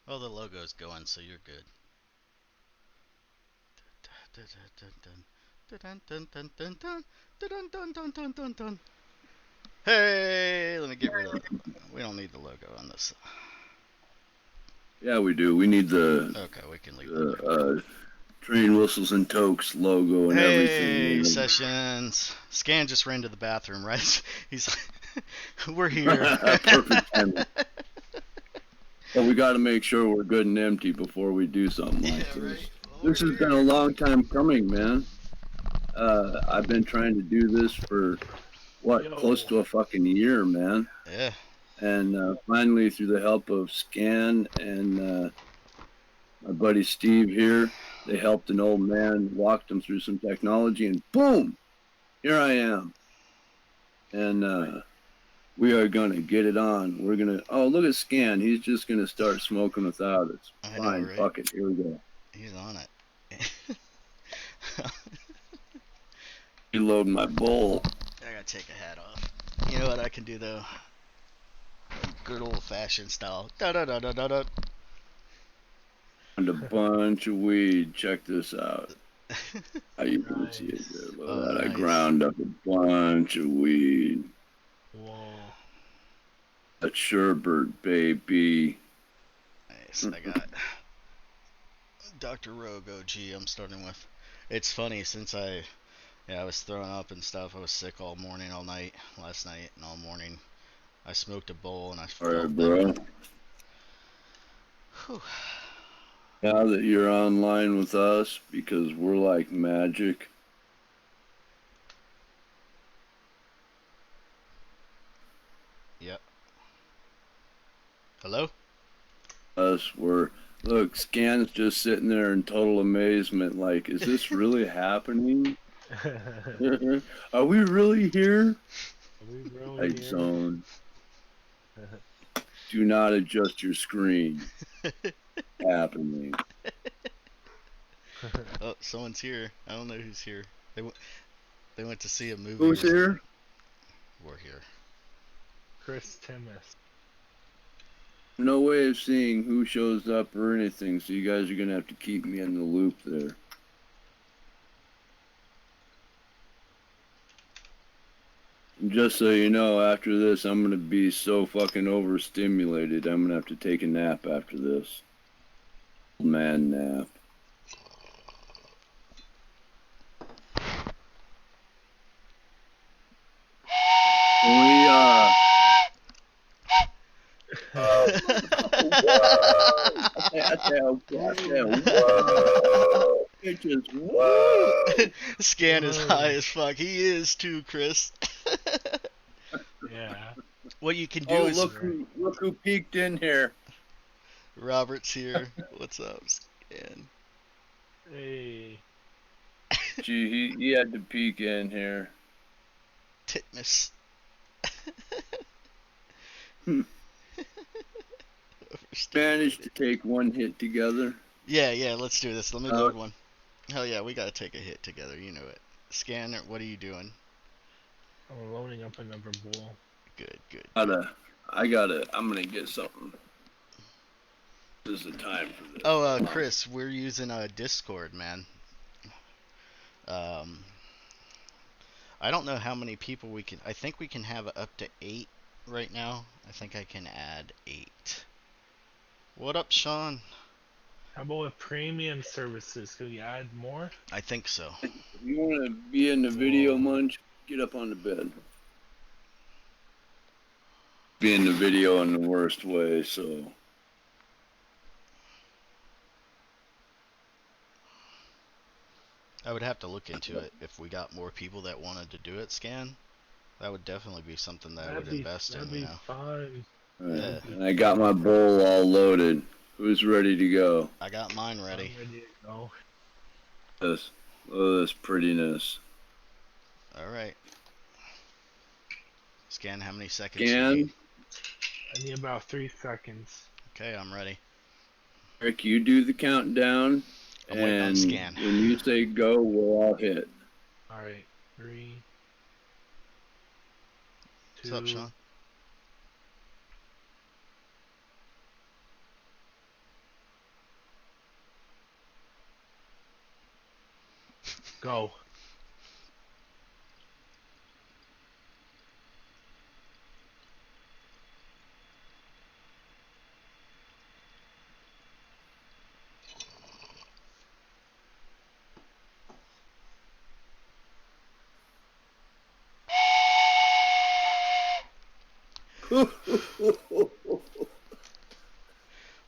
Oh, the logo's going, so you're good. Hey, let me get rid of. We don't need the logo on this. Yeah, we do. We need Okay, we can leave the the logo. train whistles and Tokes logo and everything. Hey, You Sessions. Scan just ran to the bathroom, right? He's like, we're here. know? Perfect timing. But we got to make sure we're good and empty before we do something Yeah, like right. this. Well, This we're has been a here. long time coming, man. I've been trying to do this for what, close Yo. to a fucking year, man. Yeah. And finally, through the help of Scan and my buddy Steve here, they helped an old man, walked him through some technology, and boom, here I am. And we are gonna get it on. We're gonna. Oh, look at Scan. He's just gonna start smoking without us. I know, Fine, right? fuck it. Here we go. He's on it. Reload my bowl. I gotta take a hat off. You know what I can do though? Good old fashioned style. Da da da da da da. And a bunch of weed. Check this out. You can see it Nice. there. Look Oh, at that. I nice. ground up a bunch of weed. Whoa. That Sherbert, baby. Nice. I got Dr. Rogue OG. I'm starting with. It's funny since I was throwing up and stuff. I was sick all morning, all night, last night, and all morning. I smoked a bowl and I All right, felt better. bro. Whew. Now that you're online with us, because we're like magic, Yep. Hello? we're look, Scan's just sitting there in total amazement, like, is this really happening? Are we really here? Are we really Light here? zone. Do not adjust your screen. Happening. Oh, someone's here. I don't know who's here. They went to see a movie. Who's here? We're here. Chris Timmis. No way of seeing who shows up or anything, so you guys are gonna have to keep me in the loop there. And just so you know, after this, I'm gonna be so fucking overstimulated. I'm gonna have to take a nap after this. Man nap. We whoa, bitches, whoa. Scan is Whoa. high as fuck. He is too, Chris. Yeah. What you can do Oh, is look who peeked in here. Robert's here. What's up, Scan? Hey. Gee, he had to peek in here. Titmus. Managed to Overstimulated. take one hit together. Yeah, let's do this. Let me load one. Hell yeah, we gotta take a hit together. You know it. Scan, what are you doing? I'm loading up another bowl. Good. I'm gonna get something. This is the time for this. Oh, Chris, we're using Discord, man. Um, I don't know how many people we can. I think we can have up to 8 right now. I think I can add 8. What up, Sean? How about with premium services? Could we add more? I think so. If you want to be in the video, Munch, get up on the bed. Be in the video in the worst way, so. I would have to look into it if we got more people that wanted to do it. Scan. That would definitely be something that I would invest in. That'd You be know. fun. Yeah. And I got my bowl all loaded. Who's ready to go? I got mine ready. I'm ready to go. Look at this prettiness. All right. Scan. How many seconds? You Scan. need? I need about 3 seconds. Okay, I'm ready. Rick, you do the countdown. I'm waiting on And Scan. when you say go, we'll all hit. Alright. 3, What's up, 2, Sean? Go.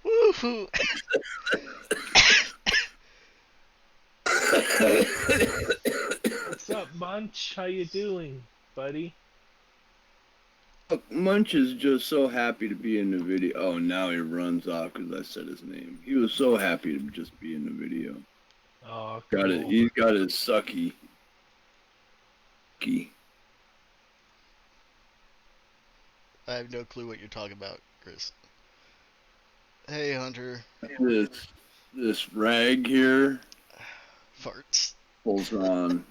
Woohoo! What's up, Munch? How you doing, buddy? Munch is just so happy to be in the video. Oh, now he runs off because I said his name. He was so happy to just be in the video. Oh, Got it. cool. He's got his sucky. I have no clue what you're talking about, Chris. Hey, Hunter. This rag here Farts. pulls on.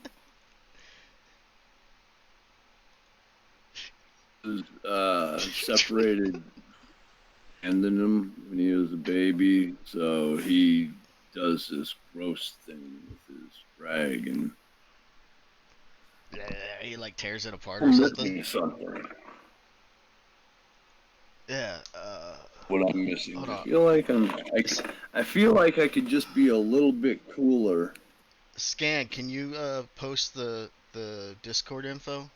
Separated handing him when he was a baby, so he does this gross thing with his rag and He like tears it apart or something. Yeah. What I'm missing. Hold I on. feel like I feel like I could just be a little bit cooler. Scan, can you post the Discord info?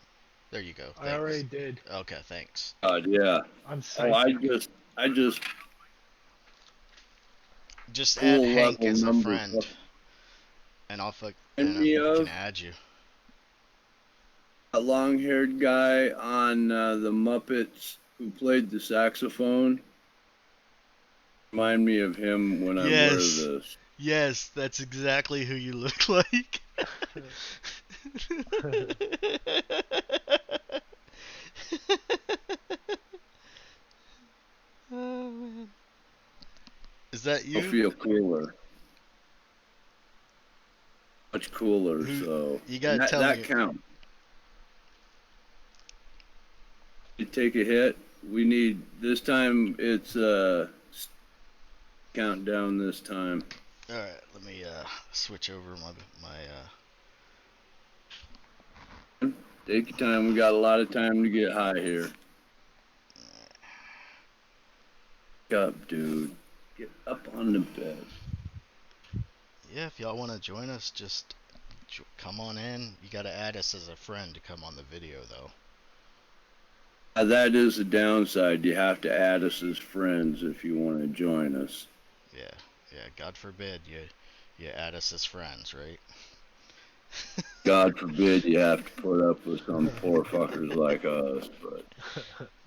There you go. I already did. Okay, thanks. Yeah. I'm Oh, psychic. I just Just Cool add Hank level as a numbers friend, up. and I'll fuck And and me I of can add you. a long-haired guy on the Muppets who played the saxophone. Remind me of him when I wear Yes. this. Yes, that's exactly who you look like. Oh man. Is that I'll you? feel cooler. Much cooler, so You gotta that, tell that me. counts. You take a hit. We need this time. It's countdown this time. All right, let me switch over my Take your time. We got a lot of time to get high here. Get up, dude. Get up on the bed. Yeah, if y'all want to join us, just come on in. You gotta add us as a friend to come on the video, though. That is the downside. You have to add us as friends if you want to join us. Yeah, yeah. God forbid you add us as friends, right? God forbid you have to put up with some poor fuckers like us, but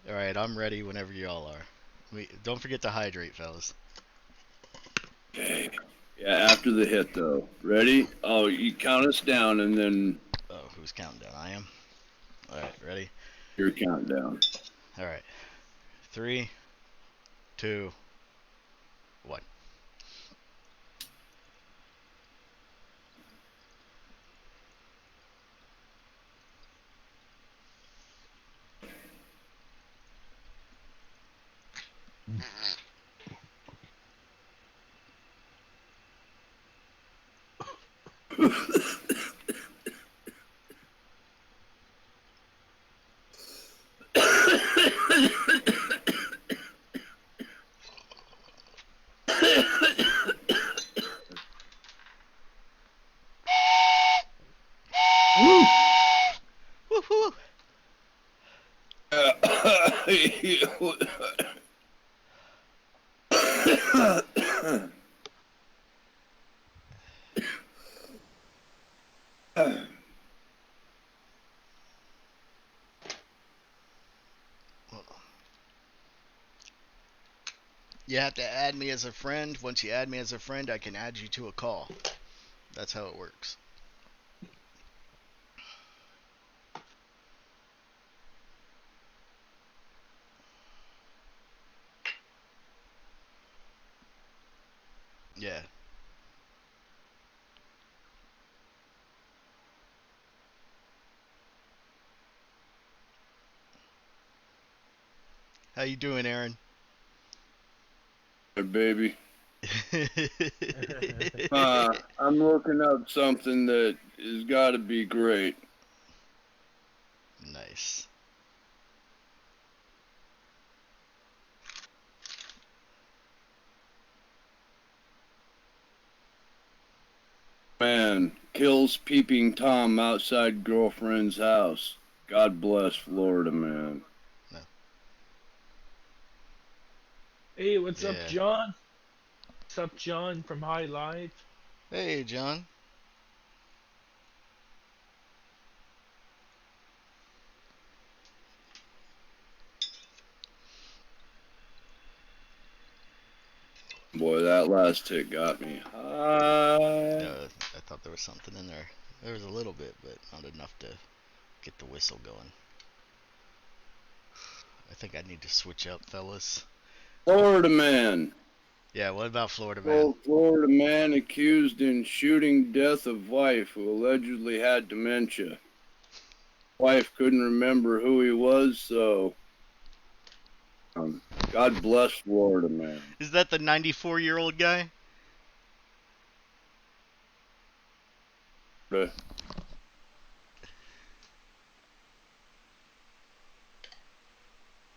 All right, I'm ready whenever y'all are. Don't forget to hydrate, fellas. okay. Yeah, after the hit though. Ready? Oh, you count us down and then Oh, who's counting down? I am. All right, ready? your countdown. All right. 3, 2, 1. Woo-hoo! You have to add me as a friend. Once you add me as a friend, I can add you to a call. That's how it works. Yeah. How you doing, Aaron? Baby. I'm looking up something that has got to be great. Nice. Man, kills peeping Tom outside girlfriend's house. God bless Florida, man. No. Hey, what's up, Yeah. John? What's up, John from High Life? Hey, John. Boy, that last hit got me high. No, I thought there was something in there. There was a little bit, but not enough to get the whistle going. I think I need to switch up, fellas. Florida man. Yeah, what about Florida man? Florida man accused in shooting death of wife who allegedly had dementia. Wife couldn't remember who he was, so God bless Florida man. Is that the 94-year-old guy?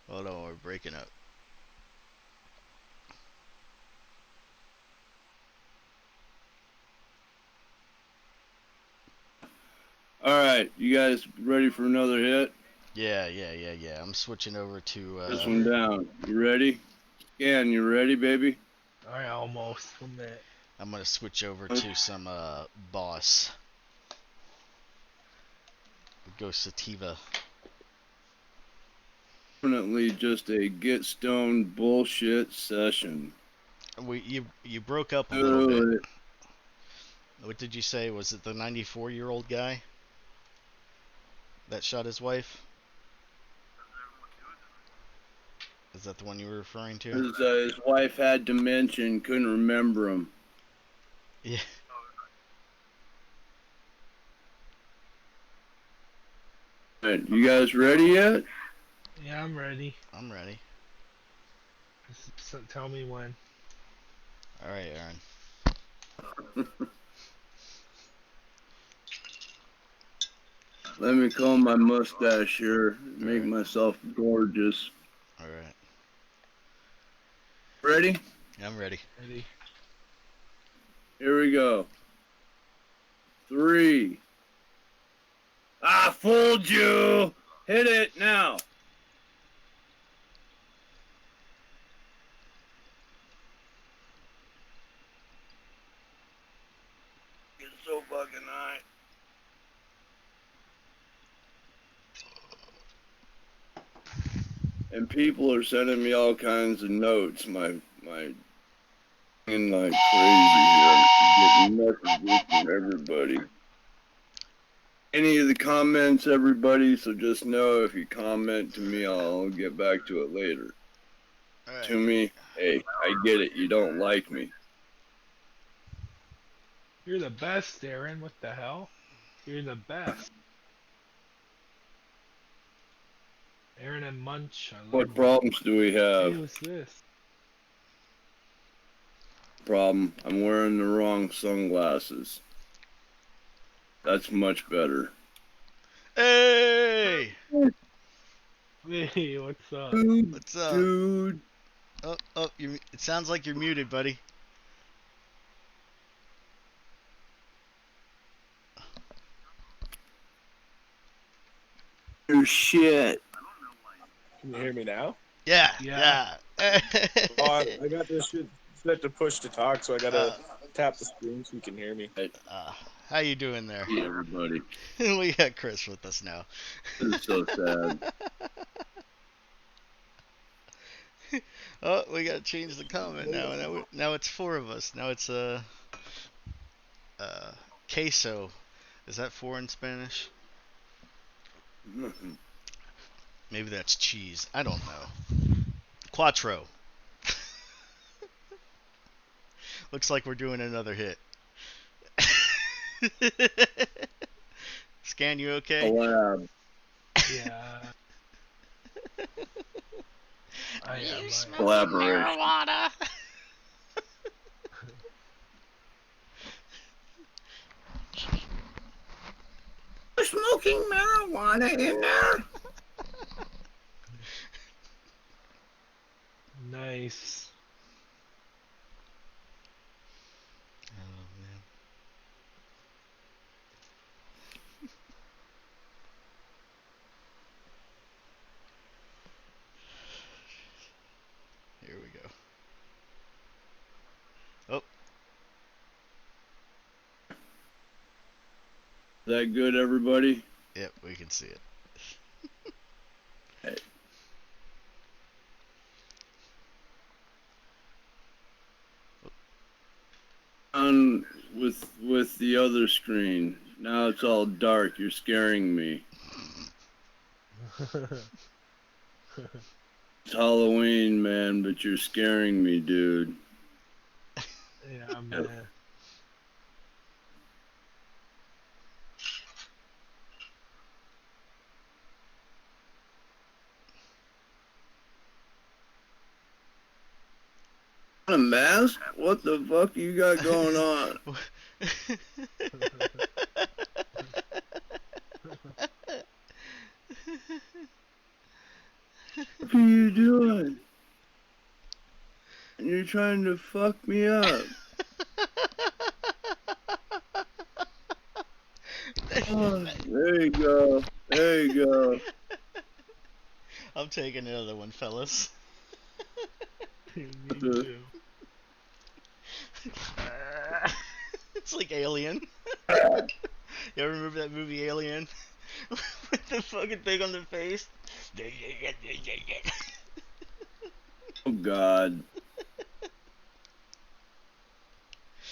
Hold on, we're breaking up. All right, you guys ready for another hit? Yeah. I'm switching over to This one down. You ready? Scan, you ready, baby? I almost. 1 minute. I'm gonna switch over to some Boss. Go Sativa. Definitely just a get stoned bullshit session. You broke up a little bit. What did you say? Was it the 94-year-old guy that shot his wife? Is that the one you were referring to? His wife had dementia and couldn't remember him. Yeah. All right, you guys ready yet? Yeah, I'm ready. I'm ready. So tell me when. All right, Aaron. Let me comb my mustache here, make Right. myself gorgeous. All right. Ready? I'm ready. Ready. Here we go. 3. I fooled you! Hit it now! It's so fucking high. And people are sending me all kinds of notes. My like crazy here. I'm getting messages from everybody. Any of the comments, everybody, so just know if you comment to me, I'll get back to it later. All right. To me, hey, I get it. You don't like me. You're the best, Aaron. What the hell? You're the best. Aaron and Munch. I love What you. problems do we have? Hey, what's this? Problem. I'm wearing the wrong sunglasses. That's much better. Hey! Hey, what's up? What's up? Dude. Oh, it sounds like you're muted, buddy. Your shit. Can you hear me now? Yeah. Yeah. Oh, I got this shit set to push to talk, so I gotta tap the screen so you can hear me. How you doing there? Hey, everybody. We got Cris with us now. This is so sad. Oh, we gotta change the comment now. Now it's 4 of us. Now it's queso. Is that 4 in Spanish? Maybe that's cheese. I don't know. Cuatro. Looks like we're doing another hit. Scan, you okay? Collab. Yeah. I am. You smoking Collaboration. marijuana? smoking marijuana in there? Nice. Oh man. Here we go. Oh, Is that good, everybody? yep, we can see it. Hey. On with the other screen. Now it's all dark. You're scaring me. It's Halloween, man, but you're scaring me, dude. Yeah, man. A mask? What the fuck you got going on? What are you doing? And you're trying to fuck me up. Oh, there you go. There you go. I'm taking another one, fellas. Me too. It's like Alien. You ever remember that movie Alien? With the fucking thing on the face? Oh, God.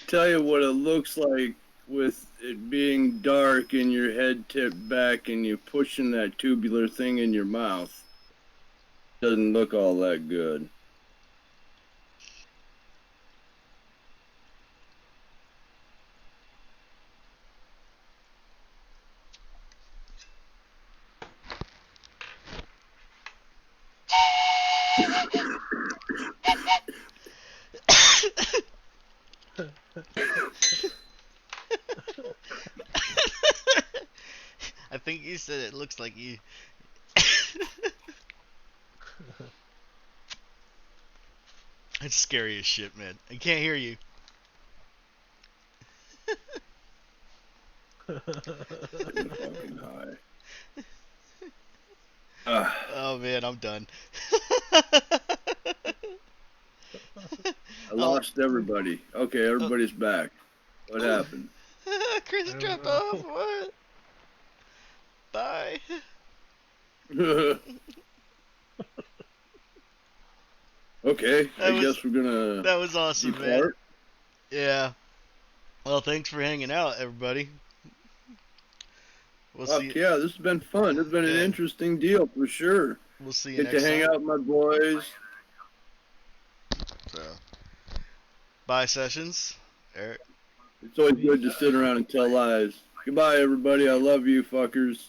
Tell you what it looks like with it being dark and your head tipped back and you pushing that tubular thing in your mouth. Doesn't look all that good. I think you said it looks like you. It's scary as shit, man. I can't hear you. Fucking high. Oh man, I'm done. I lost everybody. Okay, everybody's back. What happened? Cris I dropped don't off. What? Bye. Okay, That I was- guess we're gonna That was awesome, man. depart. Yeah. Well, thanks for hanging out, everybody. We'll Fuck see. yeah, this has been fun. This has been an Yeah. interesting deal for sure. We'll see you Get to next hang time. out with my boys. So, bye, Sessions. Eric. It's always good to sit around and tell lies. Goodbye, everybody. I love you, fuckers.